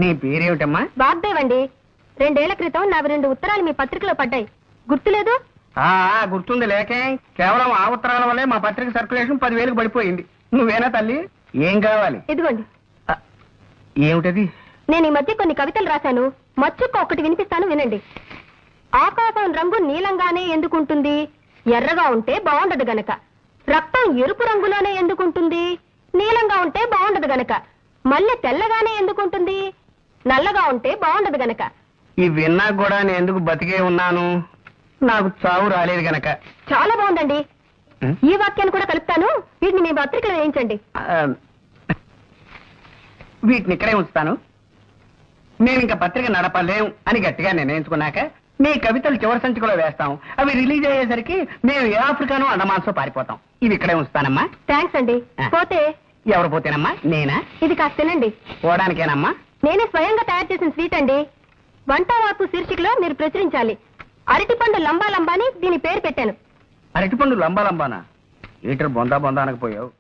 నీ పేరేమిటమ్మా? వాగ్దేవండి. 2 ఏళ్ల క్రితం నావి 2 ఉత్తరాలు మీ పత్రికలో పడ్డాయి, గుర్తులేదు? గుర్తుంది. లేకే కేవలం ఆ ఉత్తరాల వల్లే మా పత్రిక సర్క్యులేషన్ 10,000కి పడిపోయింది. నువ్వేనా తల్లి? ఏం కావాలి? ఇదిగోండి. ఏమిటది? నేను ఈ మధ్య కొన్ని కవితలు రాశాను, మచ్చుక్క ఒకటి వినిపిస్తాను, వినండి. ఆకాశం రంగు నీలంగానే ఎందుకుంటుంది? ఎర్రగా ఉంటే బాగుండదు గనక. రక్తం ఎరుపు రంగులోనే ఎందుకుంటుంది? నీలంగా ఉంటే బాగుండదు గనక. మల్లె తెల్లగానే ఎందుకుంటుంది? నల్లగా ఉంటే బాగుండదు గనక. ఈ విన్నా కూడా నేను ఎందుకు బతికే ఉన్నాను? నాకు చావు రాలేదు గనక. చాలా బాగుందండి. ఈ వాక్యాన్ని కూడా కలుపుతాను, వీటిని మీ పత్రికలో వేయించండి. వీటిని ఇక్కడే ఉంచుతాను. మేము ఇంకా పత్రిక నడపలేం అని గట్టిగా నిర్ణయించుకున్నాక మీ కవితలు చివరి సంచికలో వేస్తాం. అవి రిలీజ్ అయ్యేసరికి మేము ఏ ఆఫ్రికానో అండమాన్సో పారిపోతాం. ఇవి ఇక్కడే ఉంచుతానమ్మా. థ్యాంక్స్ అండి. పోతే ఎవరు పోతేనమ్మా? నేనా? ఇది కాస్త తినండి. పోవడానికేనమ్మా? నేనే స్వయంగా తయారు చేసిన స్వీట్ అండి. వంట వార్పు శీర్షికలో మీరు ప్రచురించాలి. అరటిపండు లంబా లంబా అని దీని పేరు పెట్టాను. అరటిపండు లంబా లంబానా? ఈటర్ బొందా బొందా అనకపోయావు.